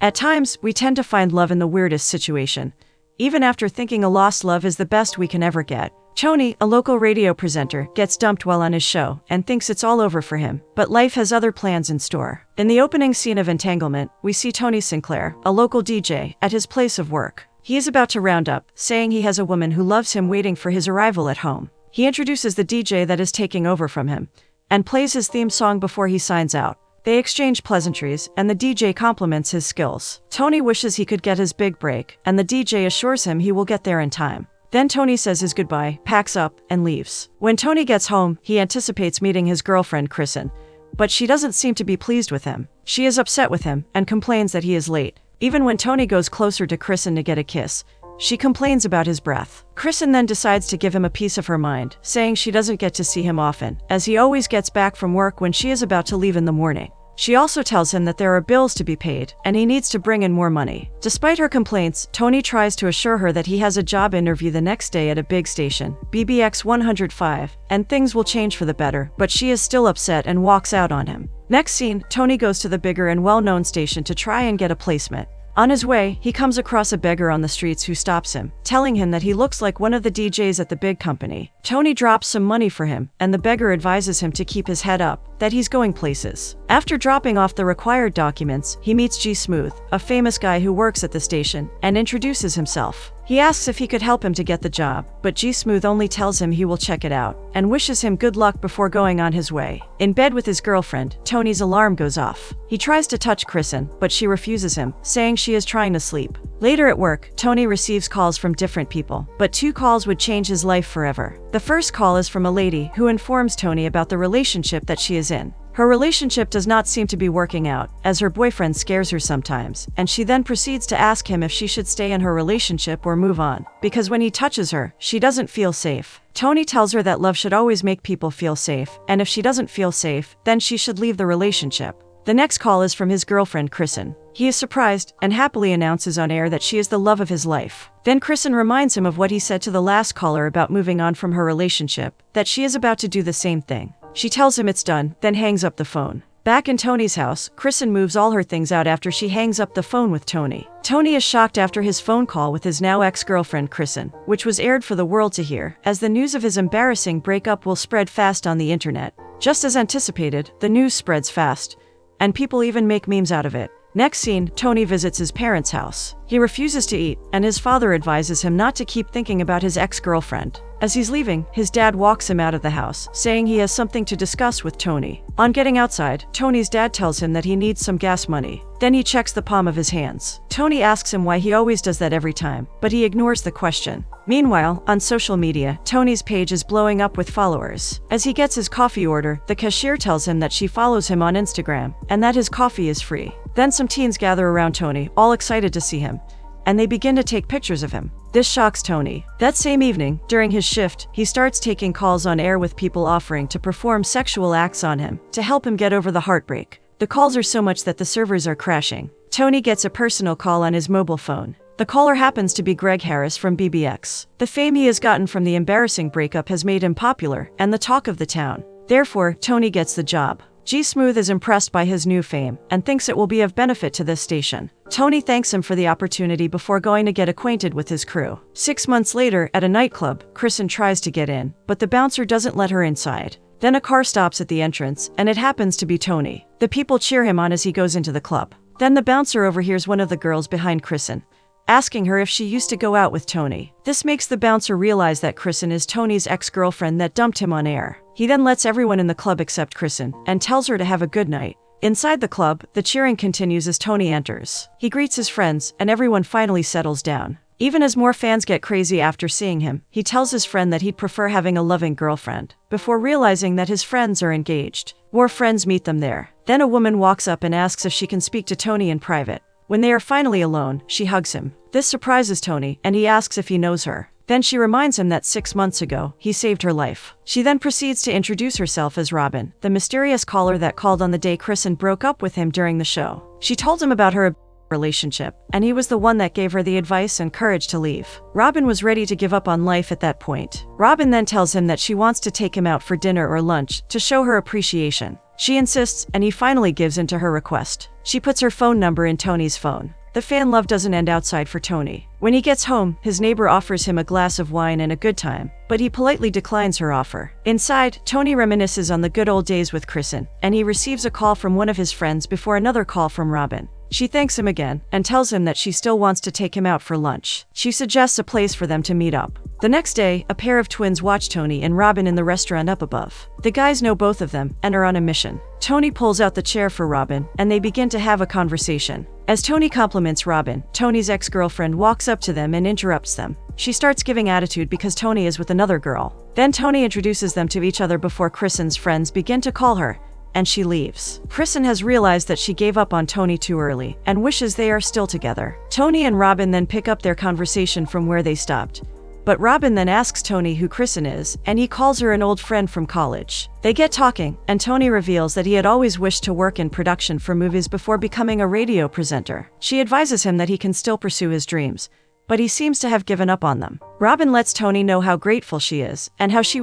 At times, we tend to find love in the weirdest situation, even after thinking a lost love is the best we can ever get. Tony, a local radio presenter, gets dumped while on his show and thinks it's all over for him, but life has other plans in store. In the opening scene of Entanglement, we see Tony Sinclair, a local DJ, at his place of work. He is about to round up, saying he has a woman who loves him waiting for his arrival at home. He introduces the DJ that is taking over from him and plays his theme song before he signs out. They exchange pleasantries, and the DJ compliments his skills. Tony wishes he could get his big break, and the DJ assures him he will get there in time. Then Tony says his goodbye, packs up, and leaves. When Tony gets home, he anticipates meeting his girlfriend Kristen, but she doesn't seem to be pleased with him. She is upset with him and complains that he is late. Even when Tony goes closer to Kristen to get a kiss, she complains about his breath. Kristen then decides to give him a piece of her mind, saying she doesn't get to see him often, as he always gets back from work when she is about to leave in the morning. She also tells him that there are bills to be paid, and he needs to bring in more money. Despite her complaints, Tony tries to assure her that he has a job interview the next day at a big station, BBX 105, and things will change for the better, but she is still upset and walks out on him. Next scene, Tony goes to the bigger and well-known station to try and get a placement. On his way, he comes across a beggar on the streets who stops him, telling him that he looks like one of the DJs at the big company. Tony drops some money for him, and the beggar advises him to keep his head up, that he's going places. After dropping off the required documents, he meets G Smooth, a famous guy who works at the station, and introduces himself. He asks if he could help him to get the job, but G Smooth only tells him he will check it out, and wishes him good luck before going on his way. In bed with his girlfriend, Tony's alarm goes off. He tries to touch Kristen, but she refuses him, saying she is trying to sleep. Later at work, Tony receives calls from different people, but 2 calls would change his life forever. The first call is from a lady who informs Tony about the relationship that she is in. Her relationship does not seem to be working out, as her boyfriend scares her sometimes, and she then proceeds to ask him if she should stay in her relationship or move on, because when he touches her, she doesn't feel safe. Tony tells her that love should always make people feel safe, and if she doesn't feel safe, then she should leave the relationship. The next call is from his girlfriend Kristen. He is surprised and happily announces on air that she is the love of his life. Then Kristen reminds him of what he said to the last caller about moving on from her relationship, that she is about to do the same thing. She tells him it's done, then hangs up the phone. Back in Tony's house, Kristen moves all her things out after she hangs up the phone with Tony. Tony is shocked after his phone call with his now ex-girlfriend Kristen, which was aired for the world to hear, as the news of his embarrassing breakup will spread fast on the internet. Just as anticipated, the news spreads fast, and people even make memes out of it. Next scene, Tony visits his parents' house. He refuses to eat, and his father advises him not to keep thinking about his ex-girlfriend. As he's leaving, his dad walks him out of the house, saying he has something to discuss with Tony. On getting outside, Tony's dad tells him that he needs some gas money. Then he checks the palm of his hands. Tony asks him why he always does that every time, but he ignores the question. Meanwhile, on social media, Tony's page is blowing up with followers. As he gets his coffee order, the cashier tells him that she follows him on Instagram, and that his coffee is free. Then some teens gather around Tony, all excited to see him, and they begin to take pictures of him. This shocks Tony. That same evening, during his shift, he starts taking calls on air with people offering to perform sexual acts on him, to help him get over the heartbreak. The calls are so much that the servers are crashing. Tony gets a personal call on his mobile phone. The caller happens to be Greg Harris from BBX. The fame he has gotten from the embarrassing breakup has made him popular, and the talk of the town. Therefore, Tony gets the job. G Smooth is impressed by his new fame, and thinks it will be of benefit to this station. Tony thanks him for the opportunity before going to get acquainted with his crew. 6 months later, at a nightclub, Kristen tries to get in, but the bouncer doesn't let her inside. Then a car stops at the entrance, and it happens to be Tony. The people cheer him on as he goes into the club. Then the bouncer overhears one of the girls behind Kristen, asking her if she used to go out with Tony. This makes the bouncer realize that Kristen is Tony's ex-girlfriend that dumped him on air. He then lets everyone in the club except Kristen, and tells her to have a good night. Inside the club, the cheering continues as Tony enters. He greets his friends, and everyone finally settles down. Even as more fans get crazy after seeing him, he tells his friend that he'd prefer having a loving girlfriend, before realizing that his friends are engaged. More friends meet them there. Then a woman walks up and asks if she can speak to Tony in private. When they are finally alone, she hugs him. This surprises Tony, and he asks if he knows her. Then she reminds him that 6 months ago, he saved her life. She then proceeds to introduce herself as Robin, the mysterious caller that called on the day Kristen broke up with him during the show. She told him about her relationship, and he was the one that gave her the advice and courage to leave. Robin was ready to give up on life at that point. Robin then tells him that she wants to take him out for dinner or lunch to show her appreciation. She insists, and he finally gives in to her request. She puts her phone number in Tony's phone. The fan love doesn't end outside for Tony. When he gets home, his neighbor offers him a glass of wine and a good time, but he politely declines her offer. Inside, Tony reminisces on the good old days with Kristen, and he receives a call from one of his friends before another call from Robin. She thanks him again and tells him that she still wants to take him out for lunch. She suggests a place for them to meet up. The next day, a pair of twins watch Tony and Robin in the restaurant up above. The guys know both of them and are on a mission. Tony pulls out the chair for Robin, and they begin to have a conversation. As Tony compliments Robin, Tony's ex-girlfriend walks up to them and interrupts them. She starts giving attitude because Tony is with another girl. Then Tony introduces them to each other before Kristen's friends begin to call her, and she leaves. Kristen has realized that she gave up on Tony too early and wishes they are still together. Tony and Robin then pick up their conversation from where they stopped. But Robin then asks Tony who Kristen is, and he calls her an old friend from college. They get talking, and Tony reveals that he had always wished to work in production for movies before becoming a radio presenter. She advises him that he can still pursue his dreams, but he seems to have given up on them. Robin lets Tony know how grateful she is, and how she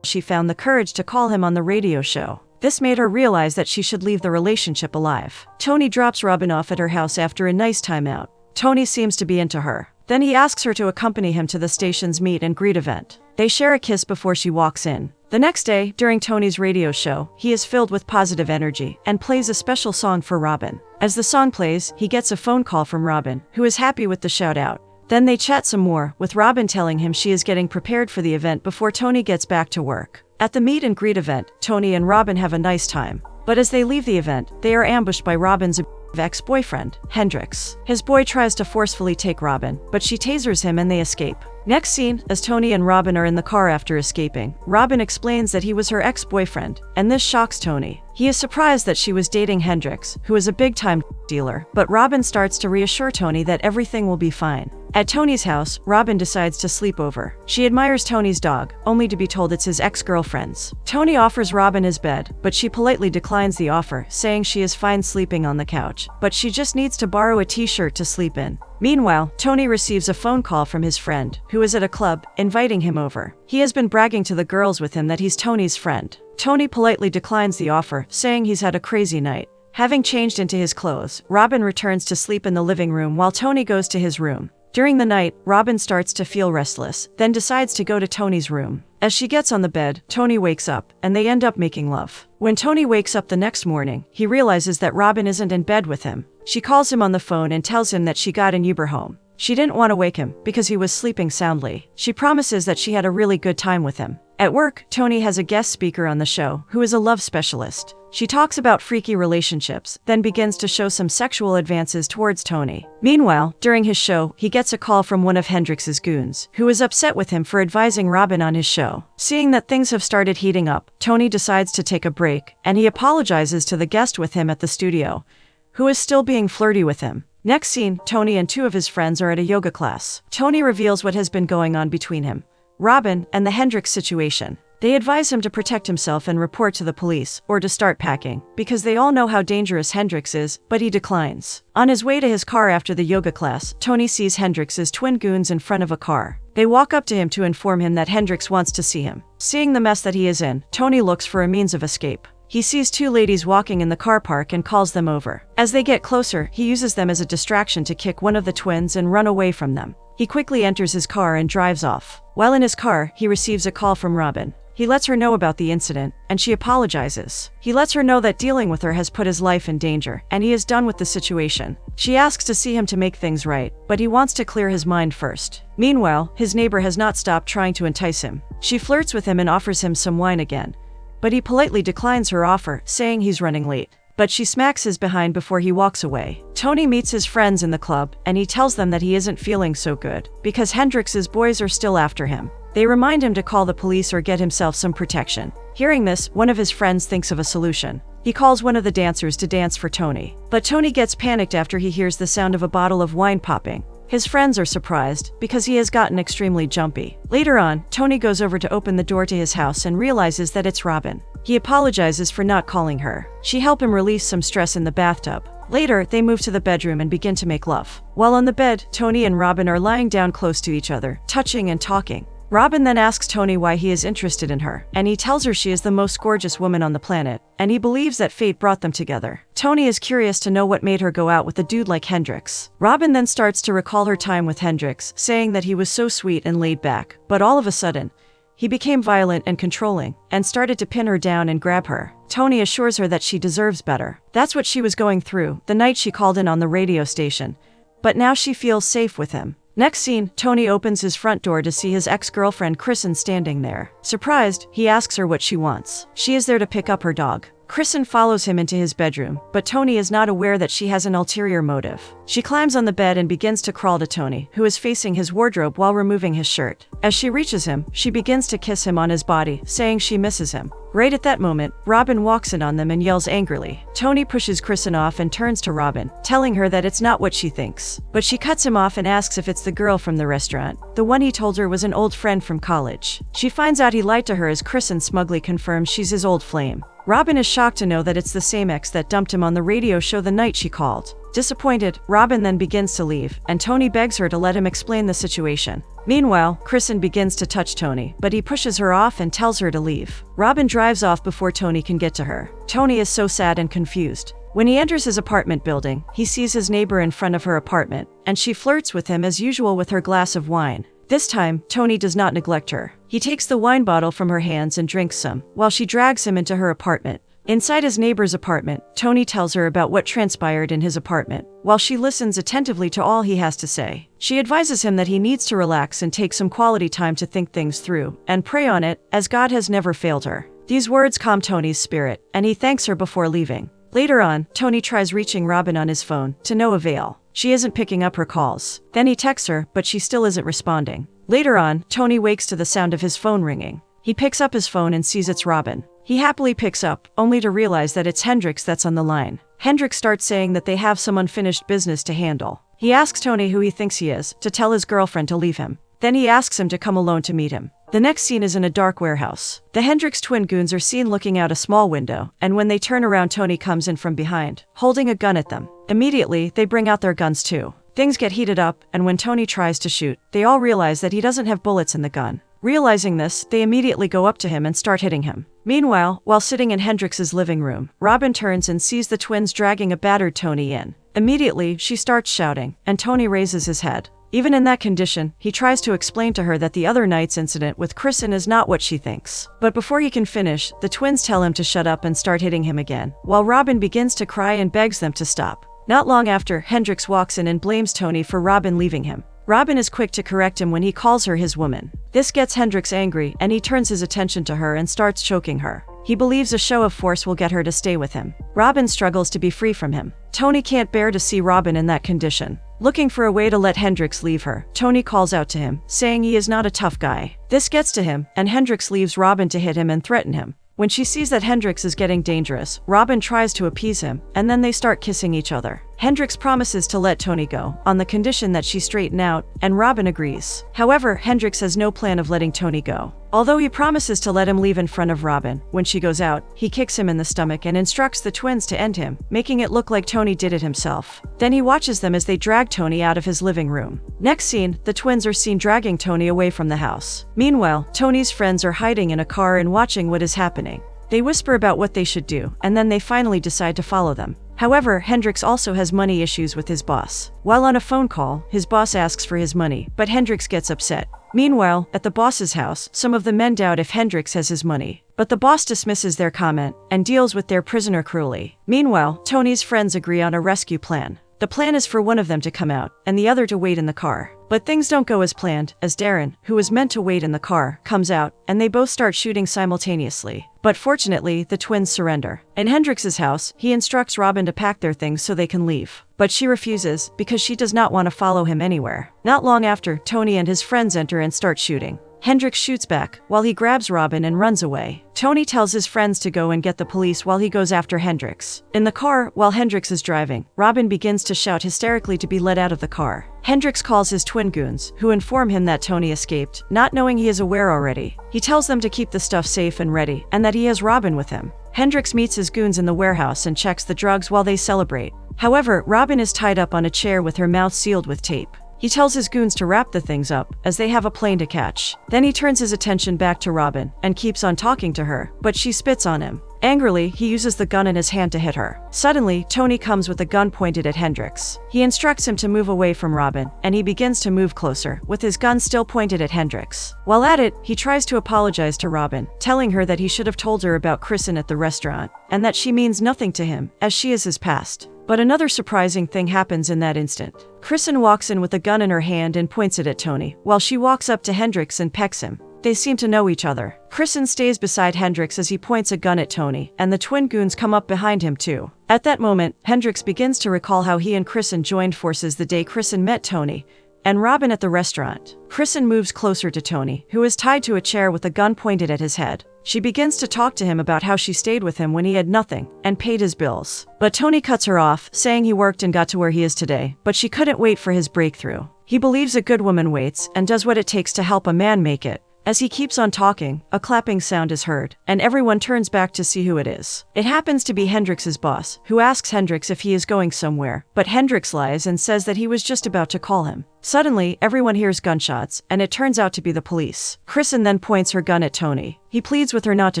found the courage to call him on the radio show. This made her realize that she should leave the relationship alive. Tony drops Robin off at her house after a nice time out. Tony seems to be into her. Then he asks her to accompany him to the station's meet and greet event. They share a kiss before she walks in. The next day, during Tony's radio show, he is filled with positive energy and plays a special song for Robin. As the song plays, he gets a phone call from Robin, who is happy with the shout-out. Then they chat some more, with Robin telling him she is getting prepared for the event before Tony gets back to work. At the meet and greet event, Tony and Robin have a nice time. But as they leave the event, they are ambushed by Robin's ex-boyfriend, Hendrix. His boy tries to forcefully take Robin, but she tasers him and they escape. Next scene, as Tony and Robin are in the car after escaping, Robin explains that he was her ex-boyfriend, and this shocks Tony. He is surprised that she was dating Hendrix, who is a big-time dealer, but Robin starts to reassure Tony that everything will be fine. At Tony's house, Robin decides to sleep over. She admires Tony's dog, only to be told it's his ex-girlfriend's. Tony offers Robin his bed, but she politely declines the offer, saying she is fine sleeping on the couch, but she just needs to borrow a t-shirt to sleep in. Meanwhile, Tony receives a phone call from his friend, who is at a club, inviting him over. He has been bragging to the girls with him that he's Tony's friend. Tony politely declines the offer, saying he's had a crazy night. Having changed into his clothes, Robin returns to sleep in the living room while Tony goes to his room. During the night, Robin starts to feel restless, then decides to go to Tony's room. As she gets on the bed, Tony wakes up, and they end up making love. When Tony wakes up the next morning, he realizes that Robin isn't in bed with him. She calls him on the phone and tells him that she got an Uber home. She didn't want to wake him, because he was sleeping soundly. She promises that she had a really good time with him. At work, Tony has a guest speaker on the show, who is a love specialist. She talks about freaky relationships, then begins to show some sexual advances towards Tony. Meanwhile, during his show, he gets a call from one of Hendrix's goons, who is upset with him for advising Robin on his show. Seeing that things have started heating up, Tony decides to take a break, and he apologizes to the guest with him at the studio, who is still being flirty with him. Next scene, Tony and two of his friends are at a yoga class. Tony reveals what has been going on between him, Robin, and the Hendrix situation. They advise him to protect himself and report to the police, or to start packing, because they all know how dangerous Hendrix is, but he declines. On his way to his car after the yoga class, Tony sees Hendrix's twin goons in front of a car. They walk up to him to inform him that Hendrix wants to see him. Seeing the mess that he is in, Tony looks for a means of escape. He sees two ladies walking in the car park and calls them over. As they get closer, he uses them as a distraction to kick one of the twins and run away from them. He quickly enters his car and drives off. While in his car, he receives a call from Robin. He lets her know about the incident, and she apologizes. He lets her know that dealing with her has put his life in danger, and he is done with the situation. She asks to see him to make things right, but he wants to clear his mind first. Meanwhile, his neighbor has not stopped trying to entice him. She flirts with him and offers him some wine again, but he politely declines her offer, saying he's running late. But she smacks his behind before he walks away. Tony meets his friends in the club, and he tells them that he isn't feeling so good, because Hendrix's boys are still after him. They remind him to call the police or get himself some protection. Hearing this, one of his friends thinks of a solution. He calls one of the dancers to dance for Tony. But Tony gets panicked after he hears the sound of a bottle of wine popping. His friends are surprised, because he has gotten extremely jumpy. Later on, Tony goes over to open the door to his house and realizes that it's Robin. He apologizes for not calling her. She helped him release some stress in the bathtub. Later, they move to the bedroom and begin to make love. While on the bed, Tony and Robin are lying down close to each other, touching and talking. Robin then asks Tony why he is interested in her, and he tells her she is the most gorgeous woman on the planet, and he believes that fate brought them together. Tony is curious to know what made her go out with a dude like Hendrix. Robin then starts to recall her time with Hendrix, saying that he was so sweet and laid back, but all of a sudden, he became violent and controlling, and started to pin her down and grab her. Tony assures her that she deserves better. That's what she was going through the night she called in on the radio station. But now she feels safe with him. Next scene, Tony opens his front door to see his ex-girlfriend Kristen standing there. Surprised, he asks her what she wants. She is there to pick up her dog. Kristen follows him into his bedroom, but Tony is not aware that she has an ulterior motive. She climbs on the bed and begins to crawl to Tony, who is facing his wardrobe while removing his shirt. As she reaches him, she begins to kiss him on his body, saying she misses him. Right at that moment, Robin walks in on them and yells angrily. Tony pushes Kristen off and turns to Robin, telling her that it's not what she thinks. But she cuts him off and asks if it's the girl from the restaurant. The one he told her was an old friend from college. She finds out he lied to her as Kristen smugly confirms she's his old flame. Robin is shocked to know that it's the same ex that dumped him on the radio show the night she called. Disappointed, Robin then begins to leave, and Tony begs her to let him explain the situation. Meanwhile, Kristen begins to touch Tony, but he pushes her off and tells her to leave. Robin drives off before Tony can get to her. Tony is so sad and confused. When he enters his apartment building, he sees his neighbor in front of her apartment, and she flirts with him as usual with her glass of wine. This time, Tony does not neglect her. He takes the wine bottle from her hands and drinks some, while she drags him into her apartment. Inside his neighbor's apartment, Tony tells her about what transpired in his apartment, while she listens attentively to all he has to say. She advises him that he needs to relax and take some quality time to think things through, and pray on it, as God has never failed her. These words calm Tony's spirit, and he thanks her before leaving. Later on, Tony tries reaching Robin on his phone, to no avail. She isn't picking up her calls. Then he texts her, but she still isn't responding. Later on, Tony wakes to the sound of his phone ringing. He picks up his phone and sees it's Robin. He happily picks up, only to realize that it's Hendrix that's on the line. Hendrix starts saying that they have some unfinished business to handle. He asks Tony who he thinks he is, to tell his girlfriend to leave him. Then he asks him to come alone to meet him. The next scene is in a dark warehouse. The Hendrix twin goons are seen looking out a small window, and when they turn around, Tony comes in from behind, holding a gun at them. Immediately, they bring out their guns too. Things get heated up, and when Tony tries to shoot, they all realize that he doesn't have bullets in the gun. Realizing this, they immediately go up to him and start hitting him. Meanwhile, while sitting in Hendrix's living room, Robin turns and sees the twins dragging a battered Tony in. Immediately, she starts shouting, and Tony raises his head. Even in that condition, he tries to explain to her that the other night's incident with Kristen is not what she thinks. But before he can finish, the twins tell him to shut up and start hitting him again, while Robin begins to cry and begs them to stop. Not long after, Hendrix walks in and blames Tony for Robin leaving him. Robin is quick to correct him when he calls her his woman. This gets Hendrix angry, and he turns his attention to her and starts choking her. He believes a show of force will get her to stay with him. Robin struggles to be free from him. Tony can't bear to see Robin in that condition. Looking for a way to let Hendrix leave her, Tony calls out to him, saying he is not a tough guy. This gets to him, and Hendrix leaves Robin to hit him and threaten him. When she sees that Hendrix is getting dangerous, Robin tries to appease him, and then they start kissing each other. Hendrix promises to let Tony go, on the condition that she straighten out, and Robin agrees. However, Hendrix has no plan of letting Tony go. Although he promises to let him leave in front of Robin, when she goes out, he kicks him in the stomach and instructs the twins to end him, making it look like Tony did it himself. Then he watches them as they drag Tony out of his living room. Next scene, the twins are seen dragging Tony away from the house. Meanwhile, Tony's friends are hiding in a car and watching what is happening. They whisper about what they should do, and then they finally decide to follow them. However, Hendrix also has money issues with his boss. While on a phone call, his boss asks for his money, but Hendrix gets upset. Meanwhile, at the boss's house, some of the men doubt if Hendrix has his money. But the boss dismisses their comment and deals with their prisoner cruelly. Meanwhile, Tony's friends agree on a rescue plan. The plan is for one of them to come out, and the other to wait in the car. But things don't go as planned, as Darren, who was meant to wait in the car, comes out, and they both start shooting simultaneously. But fortunately, the twins surrender. In Hendrix's house, he instructs Robin to pack their things so they can leave. But she refuses, because she does not want to follow him anywhere. Not long after, Tony and his friends enter and start shooting. Hendrix shoots back, while he grabs Robin and runs away. Tony tells his friends to go and get the police while he goes after Hendrix. In the car, while Hendrix is driving, Robin begins to shout hysterically to be let out of the car. Hendrix calls his twin goons, who inform him that Tony escaped, not knowing he is aware already. He tells them to keep the stuff safe and ready, and that he has Robin with him. Hendrix meets his goons in the warehouse and checks the drugs while they celebrate. However, Robin is tied up on a chair with her mouth sealed with tape. He tells his goons to wrap the things up, as they have a plane to catch. Then he turns his attention back to Robin and keeps on talking to her, but she spits on him. Angrily, he uses the gun in his hand to hit her. Suddenly, Tony comes with a gun pointed at Hendrix. He instructs him to move away from Robin, and he begins to move closer, with his gun still pointed at Hendrix. While at it, he tries to apologize to Robin, telling her that he should have told her about Kristen at the restaurant, and that she means nothing to him, as she is his past. But another surprising thing happens in that instant. Kristen walks in with a gun in her hand and points it at Tony, while she walks up to Hendrix and pecks him. They seem to know each other. Kristen stays beside Hendrix as he points a gun at Tony, and the twin goons come up behind him too. At that moment, Hendrix begins to recall how he and Kristen joined forces the day Kristen met Tony and Robin at the restaurant. Kristen moves closer to Tony, who is tied to a chair with a gun pointed at his head. She begins to talk to him about how she stayed with him when he had nothing and paid his bills. But Tony cuts her off, saying he worked and got to where he is today, but she couldn't wait for his breakthrough. He believes a good woman waits and does what it takes to help a man make it. As he keeps on talking, a clapping sound is heard, and everyone turns back to see who it is. It happens to be Hendrix's boss, who asks Hendrix if he is going somewhere, but Hendrix lies and says that he was just about to call him. Suddenly, everyone hears gunshots, and it turns out to be the police. Kristen then points her gun at Tony. He pleads with her not to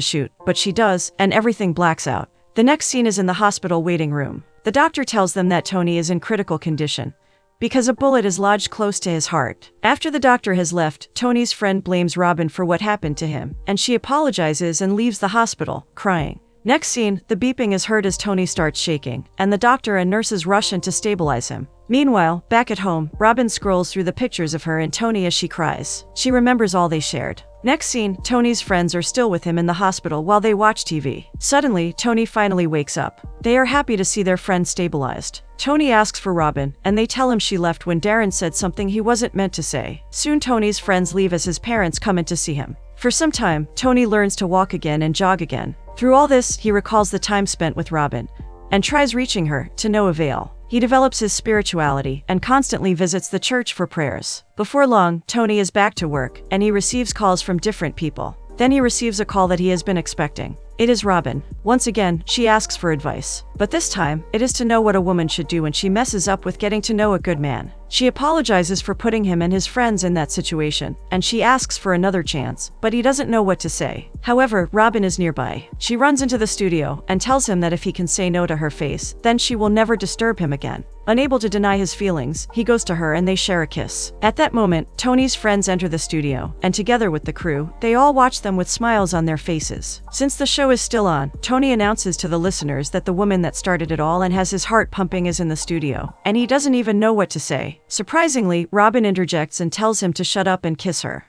shoot, but she does, and everything blacks out. The next scene is in the hospital waiting room. The doctor tells them that Tony is in critical condition, because a bullet is lodged close to his heart. After the doctor has left, Tony's friend blames Robin for what happened to him, and she apologizes and leaves the hospital, crying. Next scene, the beeping is heard as Tony starts shaking, and the doctor and nurses rush in to stabilize him. Meanwhile, back at home, Robin scrolls through the pictures of her and Tony as she cries. She remembers all they shared. Next scene, Tony's friends are still with him in the hospital while they watch TV. Suddenly, Tony finally wakes up. They are happy to see their friend stabilized. Tony asks for Robin, and they tell him she left when Darren said something he wasn't meant to say. Soon Tony's friends leave as his parents come in to see him. For some time, Tony learns to walk again and jog again. Through all this, he recalls the time spent with Robin and tries reaching her, to no avail. He develops his spirituality and constantly visits the church for prayers. Before long, Tony is back to work, and he receives calls from different people. Then he receives a call that he has been expecting. It is Robin. Once again, she asks for advice. But this time, it is to know what a woman should do when she messes up with getting to know a good man. She apologizes for putting him and his friends in that situation, and she asks for another chance, but he doesn't know what to say. However, Robin is nearby. She runs into the studio and tells him that if he can say no to her face, then she will never disturb him again. Unable to deny his feelings, he goes to her and they share a kiss. At that moment, Tony's friends enter the studio, and together with the crew, they all watch them with smiles on their faces. Since the show is still on, Tony announces to the listeners that the woman that started it all and has his heart pumping is in the studio, and he doesn't even know what to say. Surprisingly, Robin interjects and tells him to shut up and kiss her.